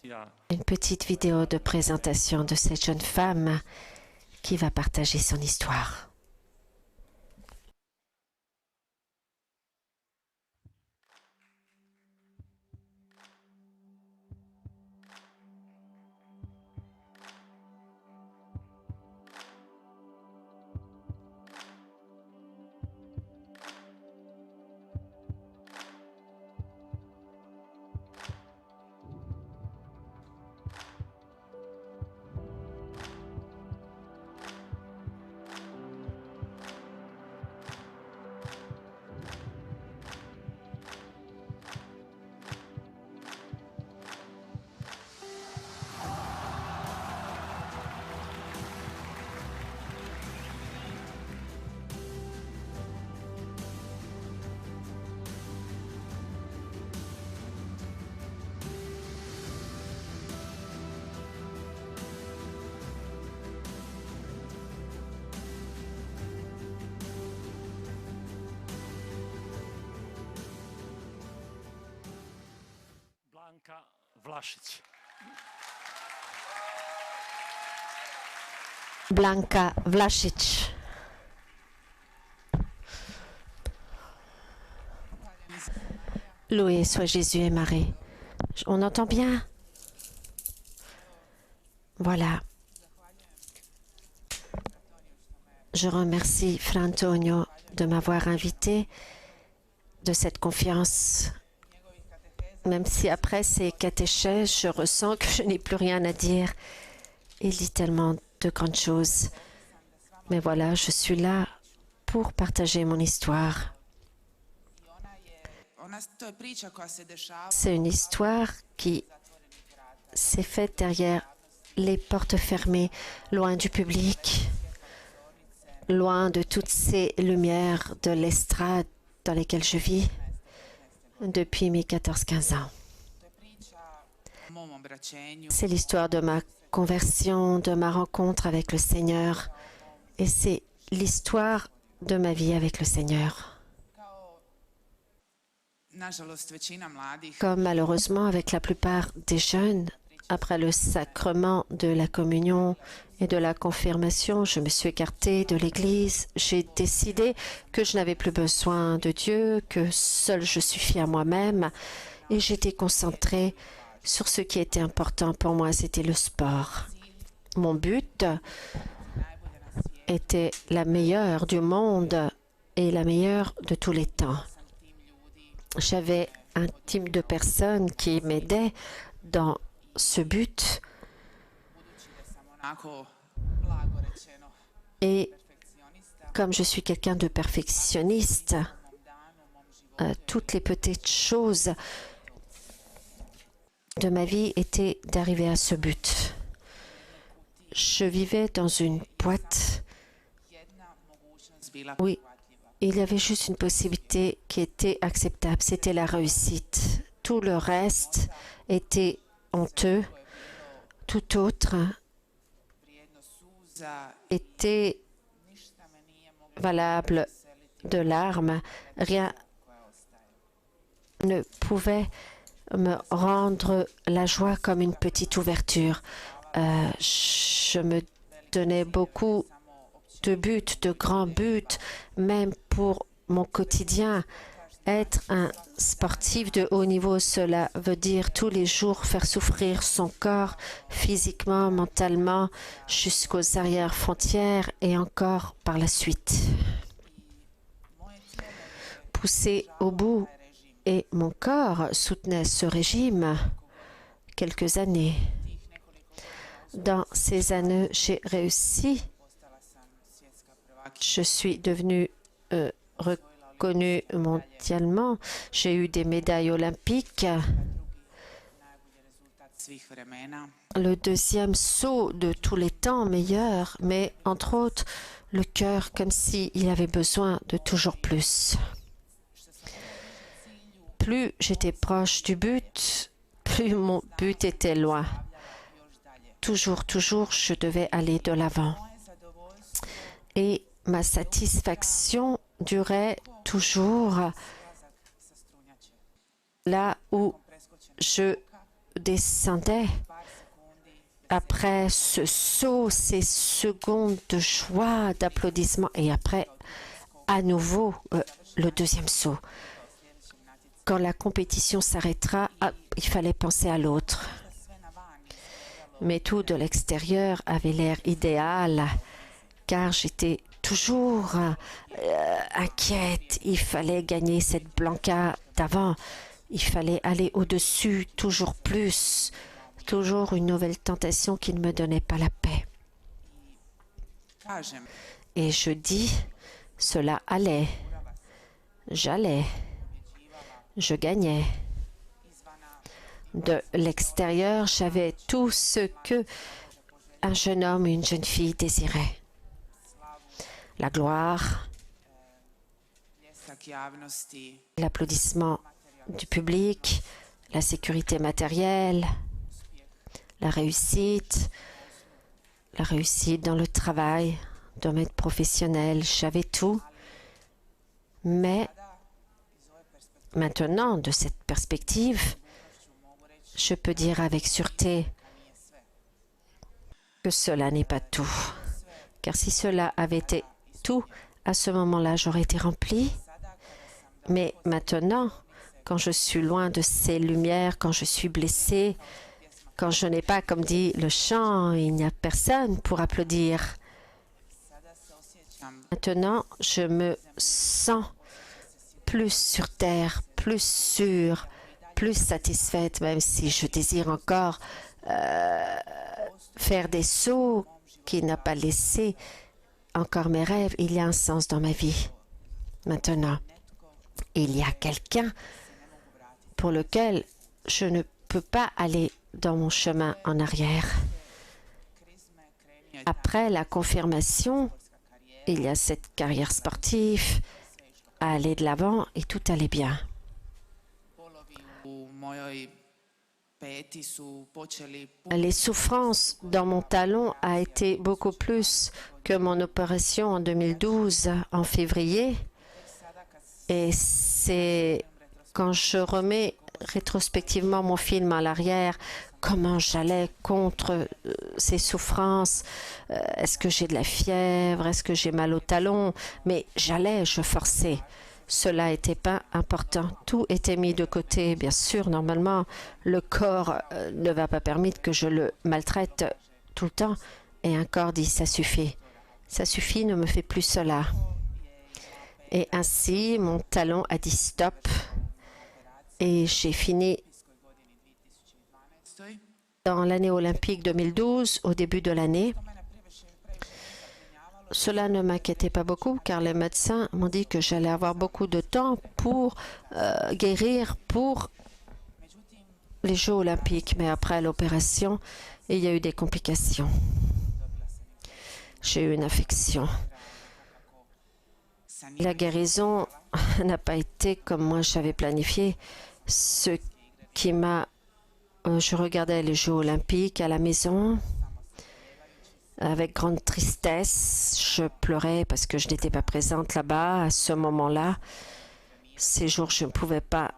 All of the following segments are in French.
Une petite vidéo de présentation de cette jeune femme qui va partager son histoire. Blanka Vlašić. Blanka Vlašić. Loué soit Jésus et Marie. On entend bien? Voilà. Je remercie Fra Antonio de m'avoir invité de cette confiance. Même si après ces catéchèses, je ressens que je n'ai plus rien à dire. Il dit tellement de grandes choses. Mais voilà, je suis là pour partager mon histoire. C'est une histoire qui s'est faite derrière les portes fermées, loin du public, loin de toutes ces lumières de l'estrade dans lesquelles je vis depuis mes 14-15 ans. C'est l'histoire de ma conversion, de ma rencontre avec le Seigneur, et c'est l'histoire de ma vie avec le Seigneur. Comme malheureusement avec la plupart des jeunes, après le sacrement de la communion et de la confirmation, je me suis écartée de l'Église. J'ai décidé que je n'avais plus besoin de Dieu, que seul je suffis à moi-même, et j'étais concentrée sur ce qui était important pour moi, c'était le sport. Mon but était la meilleure du monde et la meilleure de tous les temps. J'avais un team de personnes qui m'aidaient dans ce but. Et comme je suis quelqu'un de perfectionniste, toutes les petites choses de ma vie étaient d'arriver à ce but. Je vivais dans une boîte. Oui. Il y avait juste une possibilité qui était acceptable, c'était la réussite. Tout le reste était honteux. Tout autre était valable de larmes. Rien ne pouvait me rendre la joie comme une petite ouverture. Je me donnais beaucoup de buts, de grands buts, même pour mon quotidien. Être un sportif de haut niveau, cela veut dire tous les jours faire souffrir son corps physiquement, mentalement, jusqu'aux arrière-frontières et encore par la suite. Poussé au bout, et mon corps soutenait ce régime quelques années. Dans ces années, j'ai réussi. Je suis devenue reconnue mondialement. J'ai eu des médailles olympiques. Le deuxième saut de tous les temps meilleur, mais entre autres, le cœur comme s'il avait besoin de toujours plus. Plus j'étais proche du but, plus mon but était loin. Toujours, je devais aller de l'avant. Et ma satisfaction durait toujours là où je descendais après ce saut, ces secondes de joie, d'applaudissements, et après, à nouveau, le deuxième saut. Quand la compétition s'arrêtera, il fallait penser à l'autre. Mais tout de l'extérieur avait l'air idéal, car j'étais toujours inquiète. Il fallait gagner cette Blanca d'avant. Il fallait aller au-dessus, toujours plus. Toujours une nouvelle tentation qui ne me donnait pas la paix. Et je dis, cela allait. J'allais. Je gagnais. De l'extérieur, j'avais tout ce que un jeune homme et une jeune fille désiraient. La gloire, l'applaudissement du public, la sécurité matérielle, la réussite dans le travail, domaine professionnel, j'avais tout. Mais maintenant, de cette perspective, je peux dire avec sûreté que cela n'est pas tout. Car si cela avait été tout, à ce moment-là, j'aurais été remplie. Mais maintenant, quand je suis loin de ces lumières, quand je suis blessée, quand je n'ai pas, comme dit le chant, il n'y a personne pour applaudir. Maintenant, je me sens plus sur terre, plus sûre, plus satisfaite, même si je désire encore faire des sauts qui n'a pas laissé encore mes rêves. Il y a un sens dans ma vie. Maintenant, il y a quelqu'un pour lequel je ne peux pas aller dans mon chemin en arrière. Après la confirmation, il y a cette carrière sportive, à aller de l'avant et tout allait bien. Les souffrances dans mon talon a été beaucoup plus que mon opération en 2012, en février. Et c'est quand je remets rétrospectivement mon film à l'arrière, comment j'allais contre ces souffrances. Est-ce que j'ai de la fièvre? Est-ce que j'ai mal au talon? Mais j'allais, je forçais. Cela n'était pas important. Tout était mis de côté. Bien sûr, normalement, le corps ne va pas permettre que je le maltraite tout le temps. Et un corps dit, ça suffit. Ça suffit, ne me fais plus cela. Et ainsi, mon talon a dit stop. Et j'ai fini dans l'année olympique 2012, au début de l'année. Cela ne m'inquiétait pas beaucoup car les médecins m'ont dit que j'allais avoir beaucoup de temps pour guérir pour les Jeux olympiques. Mais après l'opération, il y a eu des complications. J'ai eu une infection. La guérison n'a pas été comme moi j'avais planifié. Ce qui m'a... je regardais les Jeux olympiques à la maison avec grande tristesse. Je pleurais parce que je n'étais pas présente là-bas à ce moment-là. Ces jours, je ne pouvais pas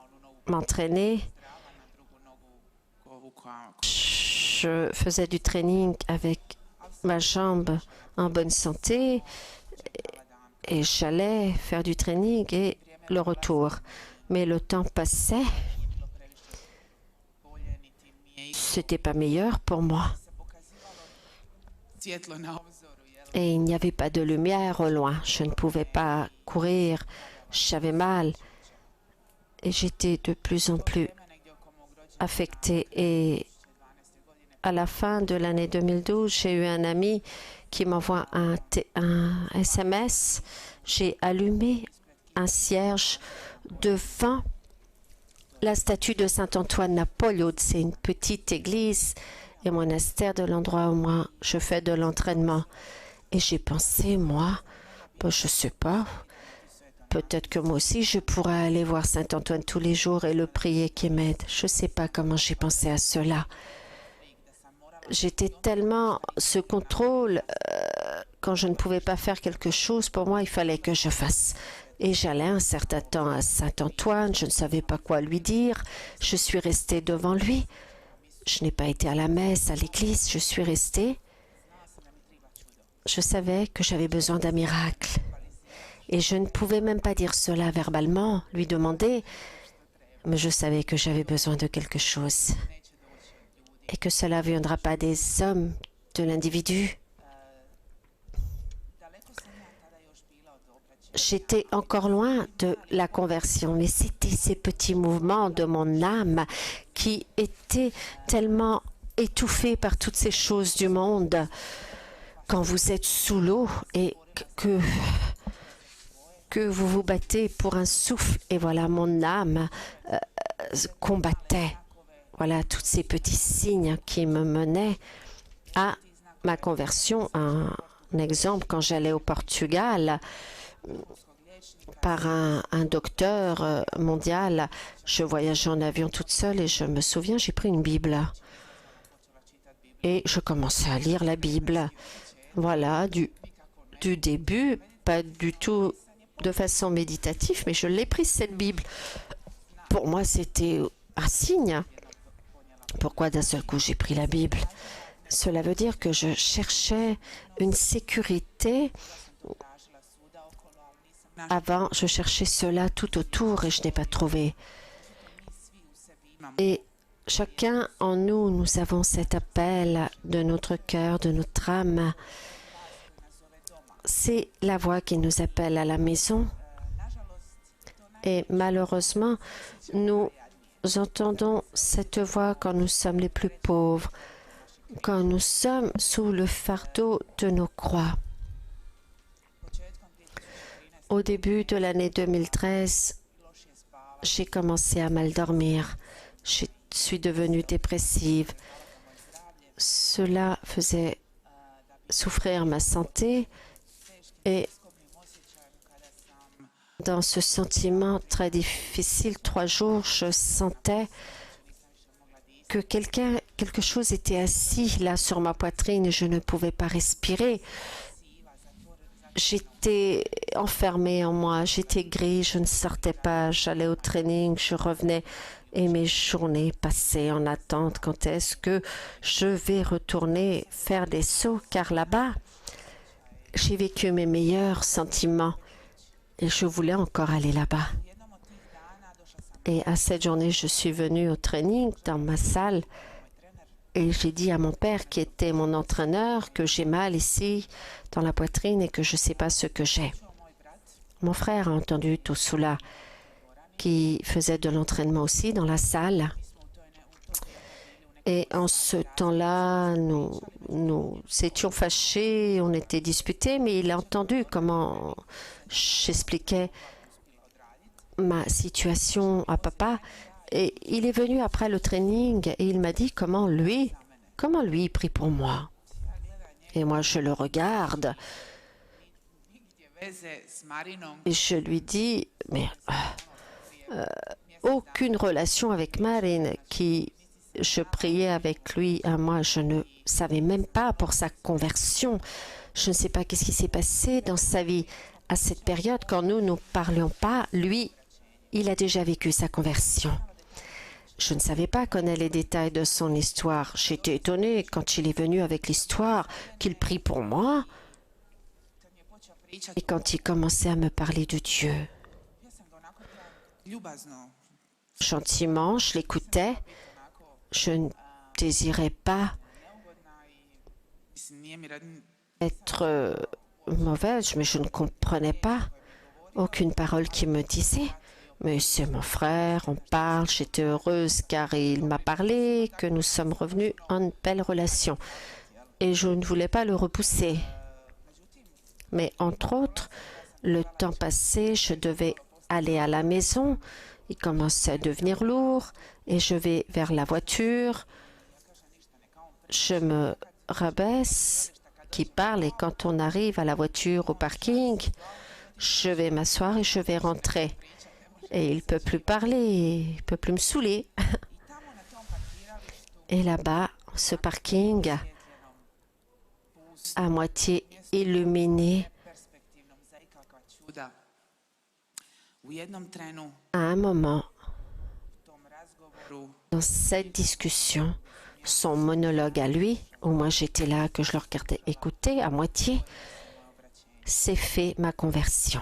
m'entraîner. Je faisais du training avec ma jambe en bonne santé et j'allais faire du training et le retour. Mais le temps passait. C'était pas meilleur pour moi. Et il n'y avait pas de lumière au loin. Je ne pouvais pas courir. J'avais mal. Et j'étais de plus en plus affectée. Et à la fin de l'année 2012, j'ai eu un ami qui m'envoie un SMS. J'ai allumé un cierge devant la statue de Saint-Antoine à Pollio. C'est une petite église et monastère de l'endroit où moi je fais de l'entraînement. Et j'ai pensé, moi, je ne sais pas, peut-être que moi aussi je pourrais aller voir Saint-Antoine tous les jours et le prier qu'il m'aide. Je ne sais pas comment j'ai pensé à cela. J'étais tellement ce contrôle, quand je ne pouvais pas faire quelque chose, pour moi il fallait que je fasse. Et j'allais un certain temps à Saint-Antoine, je ne savais pas quoi lui dire. Je suis restée devant lui Je n'ai pas été à la messe, à l'église, je suis restée. Je savais que j'avais besoin d'un miracle. Et je ne pouvais même pas dire cela verbalement, lui demander, mais je savais que j'avais besoin de quelque chose. Et que cela ne viendra pas des hommes, de l'individu. J'étais encore loin de la conversion, mais c'était ces petits mouvements de mon âme qui étaient tellement étouffés par toutes ces choses du monde. Quand vous êtes sous l'eau et que vous vous battez pour un souffle, et voilà, mon âme combattait. Voilà, tous ces petits signes qui me menaient à ma conversion. Un exemple, quand j'allais au Portugal, par un docteur mondial, je voyageais en avion toute seule et je me souviens, j'ai pris une Bible et je commençais à lire la Bible. Voilà, du début, pas du tout de façon méditative, mais je l'ai prise cette Bible. Pour moi, c'était un signe. Pourquoi d'un seul coup j'ai pris la Bible? Cela veut dire que je cherchais une sécurité. Avant, je cherchais cela tout autour et je n'ai pas trouvé. Et chacun en nous, nous avons cet appel de notre cœur, de notre âme. C'est la voix qui nous appelle à la maison. Et malheureusement, nous entendons cette voix quand nous sommes les plus pauvres, quand nous sommes sous le fardeau de nos croix. Au début de l'année 2013, j'ai commencé à mal dormir. Je suis devenue dépressive. Cela faisait souffrir ma santé et dans ce sentiment très difficile, 3 jours, je sentais que quelque chose était assis là sur ma poitrine et je ne pouvais pas respirer. J'étais enfermée en moi, j'étais gris, je ne sortais pas, j'allais au training, je revenais et mes journées passaient en attente. Quand est-ce que je vais retourner faire des sauts? Car là-bas, j'ai vécu mes meilleurs sentiments et je voulais encore aller là-bas. Et à cette journée, je suis venue au training dans ma salle et j'ai dit à mon père, qui était mon entraîneur, que j'ai mal ici dans la poitrine et que je ne sais pas ce que j'ai. Mon frère a entendu tout cela, qui faisait de l'entraînement aussi dans la salle. Et en ce temps-là, nous étions fâchés, on était disputés, mais il a entendu comment j'expliquais ma situation à papa. Et il est venu après le training et il m'a dit comment lui prie pour moi. Et moi, je le regarde et je lui dis, mais aucune relation avec Marine qui je priais avec lui. Moi, je ne savais même pas pour sa conversion. Je ne sais pas qu'est-ce qui s'est passé dans sa vie à cette période quand nous ne parlions pas. Lui, il a déjà vécu sa conversion. Je ne savais pas connaître les détails de son histoire. J'étais étonnée quand il est venu avec l'histoire qu'il prie pour moi et quand il commençait à me parler de Dieu. Gentiment, je l'écoutais. Je ne désirais pas être mauvaise, mais je ne comprenais pas aucune parole qu'il me disait. Mais c'est mon frère, on parle, j'étais heureuse car il m'a parlé, que nous sommes revenus en belle relation. Et je ne voulais pas le repousser. Mais entre autres, le temps passé, je devais aller à la maison. Il commençait à devenir lourd et je vais vers la voiture. Je me rabaisse, qui parle, et quand on arrive à la voiture au parking, je vais m'asseoir et je vais rentrer. Et il ne peut plus parler, il ne peut plus me saouler. Et là-bas, ce parking, à moitié illuminé, à un moment, dans cette discussion, son monologue à lui, au moins j'étais là, que je le regardais écouter à moitié, s'est fait ma conversion.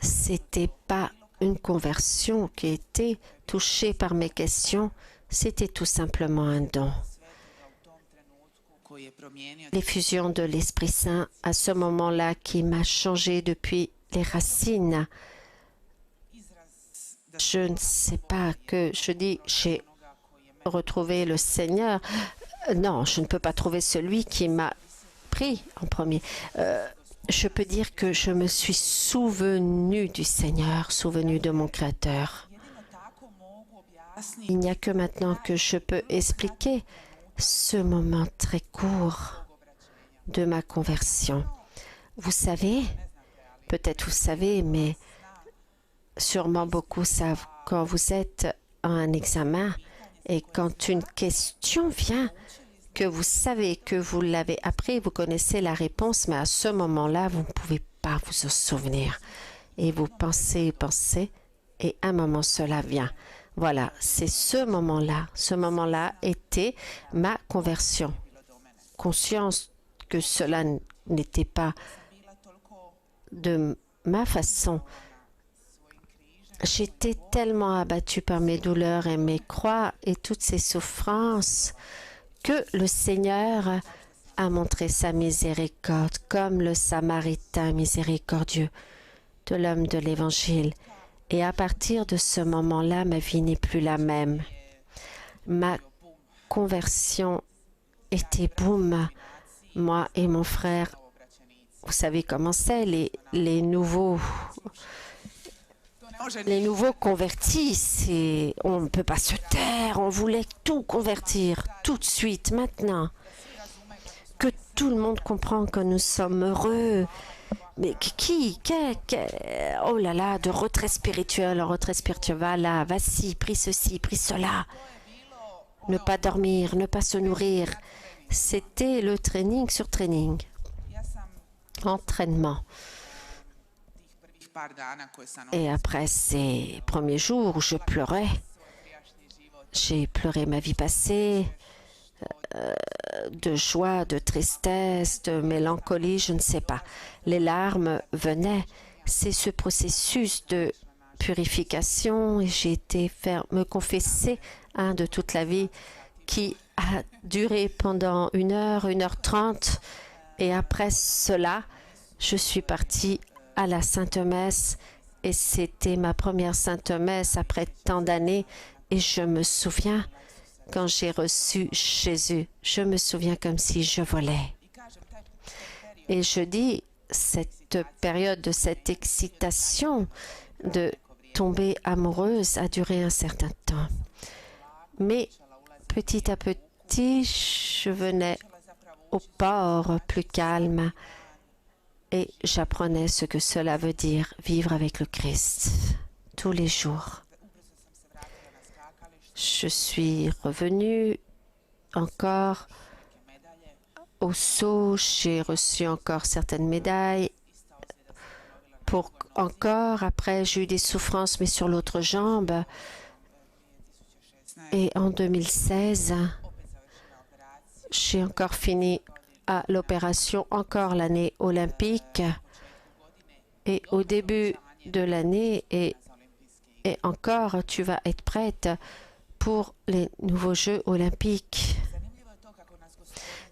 C'était pas une conversion qui était touchée par mes questions, c'était tout simplement un don. L'effusion de l'Esprit Saint à ce moment-là qui m'a changé depuis les racines. Je ne sais pas que je dis j'ai retrouvé le Seigneur. Non, je ne peux pas trouver celui qui m'a pris en premier. Je peux dire que je me suis souvenu du Seigneur, souvenu de mon Créateur. Il n'y a que maintenant que je peux expliquer ce moment très court de ma conversion. Vous savez, peut-être vous savez, mais sûrement beaucoup savent, quand vous êtes à un examen et quand une question vient, que vous savez que vous l'avez appris, vous connaissez la réponse, mais à ce moment-là, vous ne pouvez pas vous en souvenir. Et vous pensez, et un moment cela vient. Voilà, c'est ce moment-là. Ce moment-là était ma conversion. Conscience que cela n'était pas de ma façon. J'étais tellement abattue par mes douleurs et mes croix et toutes ces souffrances que le Seigneur a montré sa miséricorde comme le Samaritain miséricordieux de l'homme de l'Évangile. Et à partir de ce moment-là, ma vie n'est plus la même. Ma conversion était boum. Moi et mon frère, vous savez comment c'est, les nouveaux convertis, on ne peut pas se taire, on voulait tout convertir tout de suite, maintenant. Que tout le monde comprend que nous sommes heureux. Mais oh là là, de retrait spirituel en retrait spirituel, voilà, vas-y, pris ceci, pris cela. Ne pas dormir, ne pas se nourrir. C'était le training sur training. Entraînement. Et après ces premiers jours où je pleurais, j'ai pleuré ma vie passée, de joie, de tristesse, de mélancolie, je ne sais pas. Les larmes venaient. C'est ce processus de purification et j'ai été me confesser de toute la vie qui a duré pendant 1 heure, 1h30. Et après cela, je suis partie à la Sainte Messe et c'était ma première Sainte Messe après tant d'années et je me souviens quand j'ai reçu Jésus, je me souviens comme si je volais. Et je dis, cette période de cette excitation de tomber amoureuse a duré un certain temps. Mais petit à petit, je venais au port plus calme et j'apprenais ce que cela veut dire vivre avec le Christ tous les jours. Je suis revenue encore au saut, j'ai reçu encore certaines médailles. Après, j'ai eu des souffrances, mais sur l'autre jambe. Et en 2016, j'ai encore fini à l'opération, encore l'année olympique. Et au début de l'année, et encore, tu vas être prête pour les nouveaux Jeux olympiques.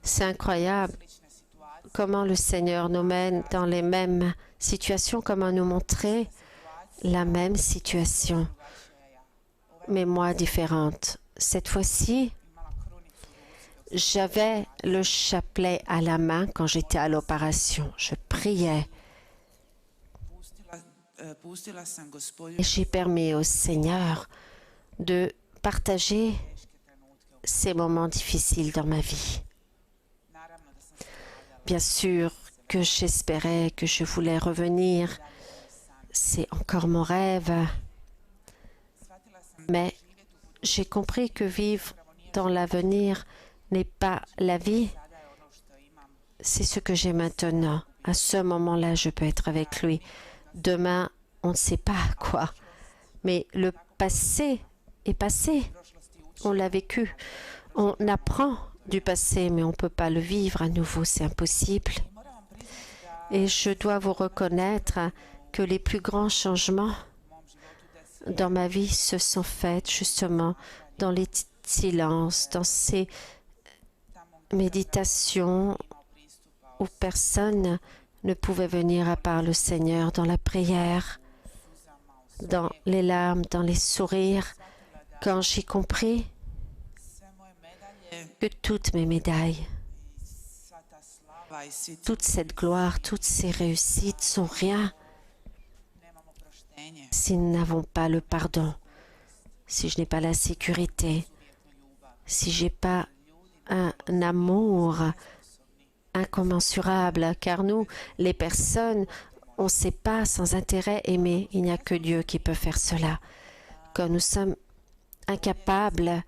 C'est incroyable comment le Seigneur nous mène dans les mêmes situations, comment nous montrer la même situation, mais moi différente. Cette fois-ci, j'avais le chapelet à la main quand j'étais à l'opération. Je priais. Et j'ai permis au Seigneur de partager ces moments difficiles dans ma vie. Bien sûr que j'espérais, que je voulais revenir. C'est encore mon rêve. Mais j'ai compris que vivre dans l'avenir n'est pas la vie. C'est ce que j'ai maintenant. À ce moment-là, je peux être avec lui. Demain, on ne sait pas quoi. Mais le passé est passé. On l'a vécu. On apprend du passé, mais on ne peut pas le vivre à nouveau. C'est impossible. Et je dois vous reconnaître que les plus grands changements dans ma vie se sont faits justement dans les silences, dans ces méditations où personne ne pouvait venir à part le Seigneur, dans la prière, dans les larmes, dans les sourires, quand j'ai compris que toutes mes médailles, toute cette gloire, toutes ces réussites sont rien si nous n'avons pas le pardon, si je n'ai pas la sécurité, si je n'ai pas un amour incommensurable, car nous, les personnes, on ne sait pas sans intérêt aimer. Il n'y a que Dieu qui peut faire cela. Quand nous sommes incapables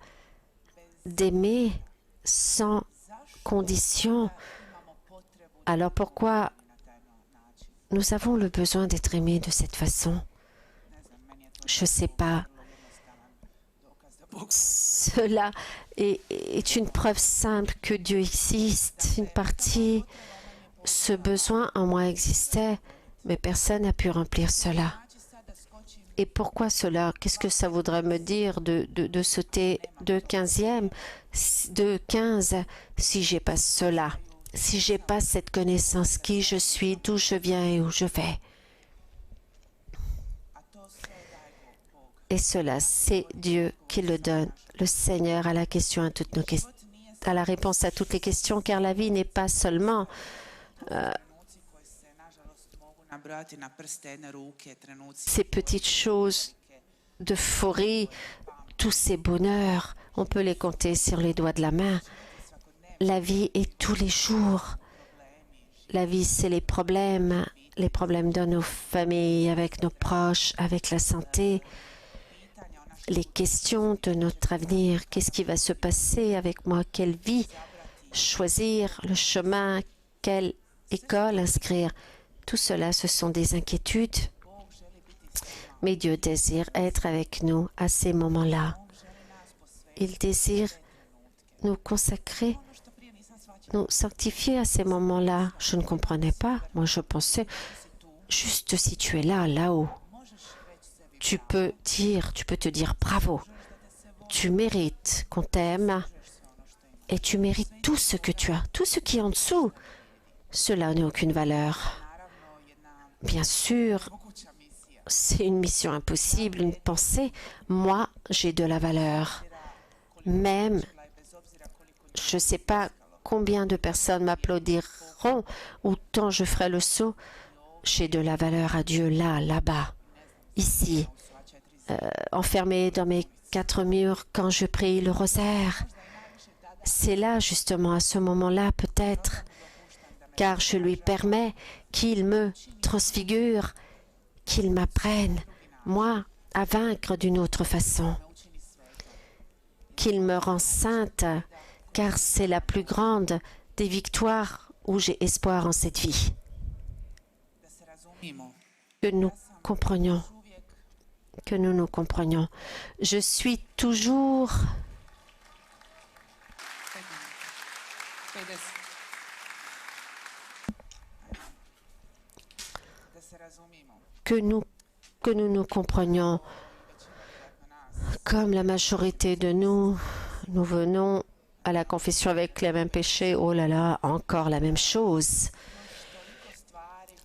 d'aimer sans condition, alors pourquoi nous avons le besoin d'être aimés de cette façon? Je ne sais pas. Cela est une preuve simple que Dieu existe. Une partie, ce besoin en moi existait, mais personne n'a pu remplir cela. Et pourquoi cela? Qu'est-ce que ça voudrait me dire de sauter de 15e, de 15, si j'ai pas cela, si j'ai pas cette connaissance, qui je suis, d'où je viens et où je vais? Et cela, c'est Dieu qui le donne. Le Seigneur a la question à toutes nos questions, a la réponse à toutes les questions, car la vie n'est pas seulement ces petites choses d'euphorie, tous ces bonheurs, on peut les compter sur les doigts de la main. La vie est tous les jours. La vie, c'est les problèmes dans nos familles, avec nos proches, avec la santé, les questions de notre avenir. Qu'est-ce qui va se passer avec moi? Quelle vie choisir? Le chemin? Quelle école inscrire? Tout cela, ce sont des inquiétudes. Mais Dieu désire être avec nous à ces moments-là. Il désire nous consacrer, nous sanctifier à ces moments-là. Je ne comprenais pas. Moi, je pensais, juste si tu es là, là-haut, tu peux te dire bravo. Tu mérites qu'on t'aime et tu mérites tout ce que tu as. Tout ce qui est en dessous, cela n'a aucune valeur. Bien sûr, c'est une mission impossible, une pensée. Moi, j'ai de la valeur. Même, je ne sais pas combien de personnes m'applaudiront ou tant je ferai le saut. J'ai de la valeur à Dieu là, là-bas, ici, enfermée dans mes 4 murs quand je prie le rosaire. C'est là, justement, à ce moment-là, peut-être, car je lui permets qu'il me transfigure, qu'il m'apprenne, moi, à vaincre d'une autre façon, qu'il me rend sainte, car c'est la plus grande des victoires où j'ai espoir en cette vie. Que nous comprenions, que nous nous comprenions. Je suis toujours que nous nous comprenions. Comme la majorité de nous, nous venons à la confession avec les mêmes péchés. Oh là là, encore la même chose.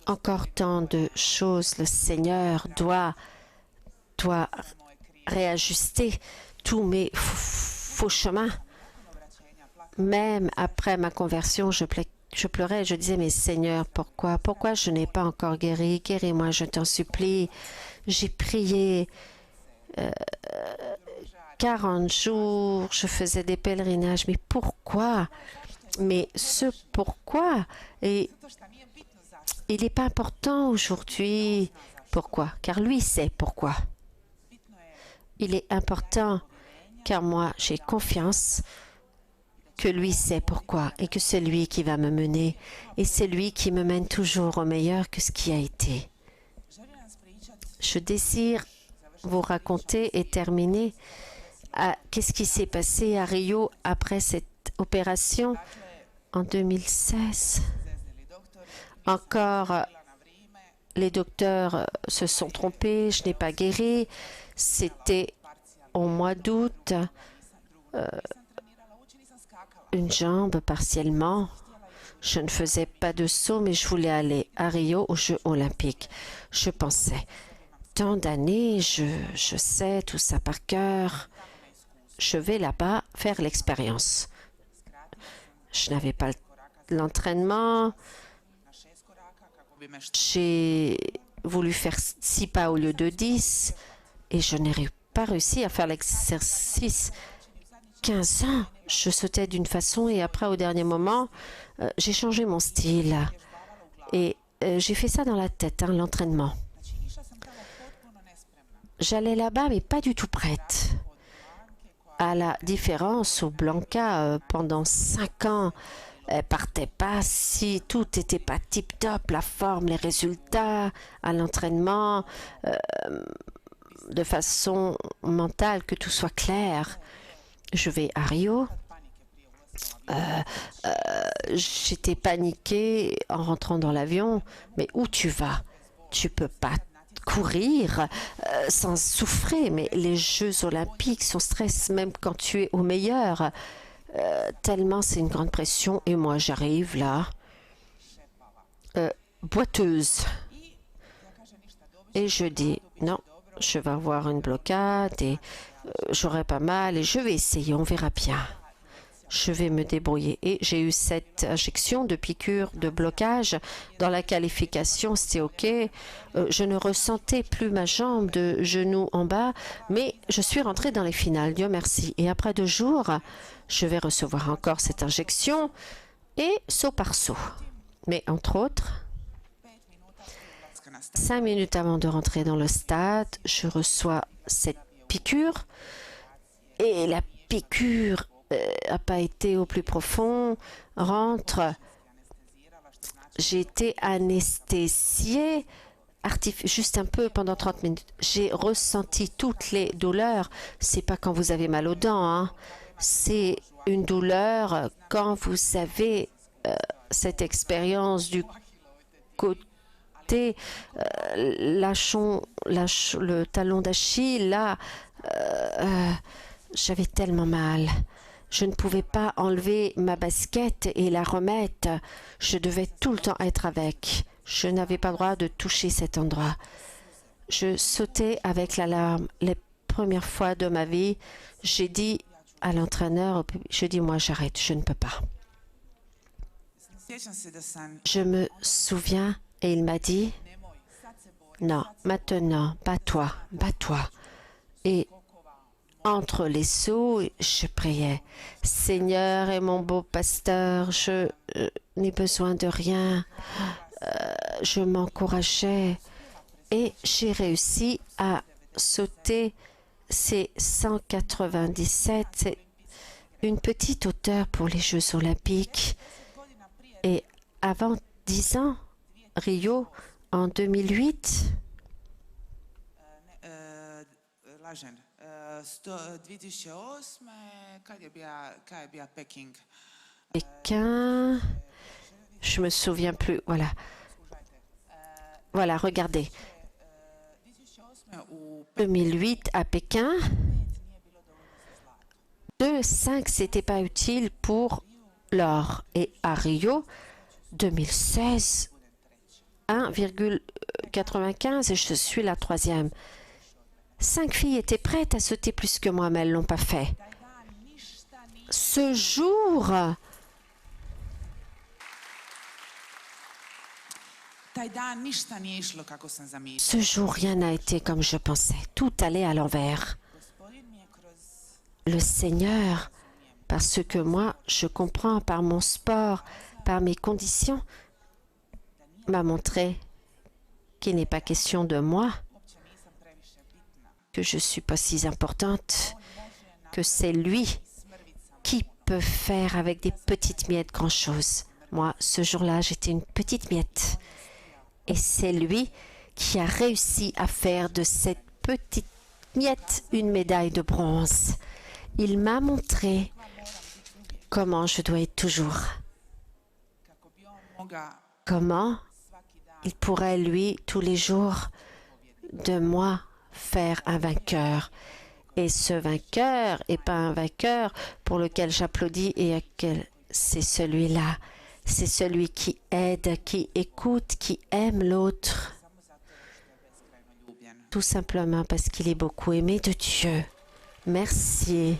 Encore tant de choses. Le Seigneur doit réajuster tous mes faux chemins. Même après ma conversion, je pleurais, je disais, mais Seigneur, pourquoi je n'ai pas encore guéri? Guéris-moi, je t'en supplie. J'ai prié 40 jours, je faisais des pèlerinages, mais pourquoi? Mais ce pourquoi, et il n'est pas important aujourd'hui. Pourquoi? Car lui sait pourquoi. Il est important, car moi, j'ai confiance que lui sait pourquoi et que c'est lui qui va me mener. Et c'est lui qui me mène toujours au meilleur que ce qui a été. Je désire vous raconter et terminer qu'est-ce qui s'est passé à Rio après cette opération en 2016. Encore, les docteurs se sont trompés, je n'ai pas guéri. C'était au mois d'août, une jambe partiellement. Je ne faisais pas de saut, mais je voulais aller à Rio aux Jeux olympiques. Je pensais, tant d'années, je sais tout ça par cœur. Je vais là-bas faire l'expérience. Je n'avais pas l'entraînement. J'ai voulu faire 6 pas au lieu de 10 et je n'ai pas réussi à faire l'exercice. 15 ans, je sautais d'une façon et après, au dernier moment, j'ai changé mon style. Et j'ai fait ça dans la tête, l'entraînement. J'allais là-bas, mais pas du tout prête. À la différence, au Blanca, pendant 5 ans, elle partait pas si tout n'était pas tip-top, la forme, les résultats, à l'entraînement, de façon mentale, que tout soit clair. Je vais à Rio. J'étais paniquée en rentrant dans l'avion. Mais où tu vas? Tu peux pas courir sans souffrir. Mais les Jeux olympiques sont stress même quand tu es au meilleur. Tellement c'est une grande pression. Et moi, j'arrive là, boiteuse. Et je dis, non, je vais avoir une blocade et j'aurai pas mal et je vais essayer, on verra bien. Je vais me débrouiller. Et j'ai eu cette injection de piqûre de blocage. Dans la qualification, c'était OK. Je ne ressentais plus ma jambe de genou en bas, mais je suis rentrée dans les finales, Dieu merci. Et après 2 jours, je vais recevoir encore cette injection et saut par saut. Mais entre autres, 5 minutes avant de rentrer dans le stade, je reçois cette piqûre et la piqûre n'a pas été au plus profond, rentre. J'ai été anesthésiée juste un peu pendant 30 minutes. J'ai ressenti toutes les douleurs. C'est pas quand vous avez mal aux dents, c'est une douleur quand vous avez cette expérience du côté, le talon d'Achille, là, j'avais tellement mal. Je ne pouvais pas enlever ma basket et la remettre. Je devais tout le temps être avec. Je n'avais pas le droit de toucher cet endroit. Je sautais avec l'alarme. Les premières fois de ma vie, j'ai dit à l'entraîneur, je dis moi j'arrête, je ne peux pas. Je me souviens et il m'a dit, non, maintenant, bats-toi, bats-toi. Et entre les sauts, je priais. Seigneur et mon beau pasteur, je n'ai besoin de rien. Je m'encourageais et j'ai réussi à sauter ces 197. C'est une petite hauteur pour les Jeux olympiques. Et avant 10 ans, Rio, en 2008, Pékin, je me souviens plus, voilà. Voilà, regardez. 2008 à Pékin, 2,5 c'était pas utile pour l'or. Et à Rio, 2016, 1,95 et je suis la 3e. 5 filles étaient prêtes à sauter plus que moi, mais elles ne l'ont pas fait. Ce jour, rien n'a été comme je pensais. Tout allait à l'envers. Le Seigneur, parce que moi, je comprends par mon sport, par mes conditions, m'a montré qu'il n'est pas question de moi, que je ne suis pas si importante, que c'est lui qui peut faire avec des petites miettes grand-chose. Moi, ce jour-là, j'étais une petite miette. Et c'est lui qui a réussi à faire de cette petite miette une médaille de bronze. Il m'a montré comment je dois être toujours. Comment il pourrait, lui, tous les jours, de moi, faire un vainqueur. Et ce vainqueur n'est pas un vainqueur pour lequel j'applaudis c'est celui-là. C'est celui qui aide, qui écoute, qui aime l'autre. Tout simplement parce qu'il est beaucoup aimé de Dieu. Merci.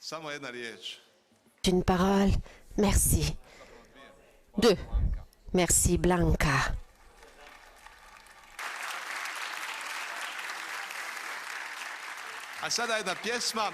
Samo jedna riječ. Une parole. Merci. 2. Merci, Blanca. A sada jedna pjesma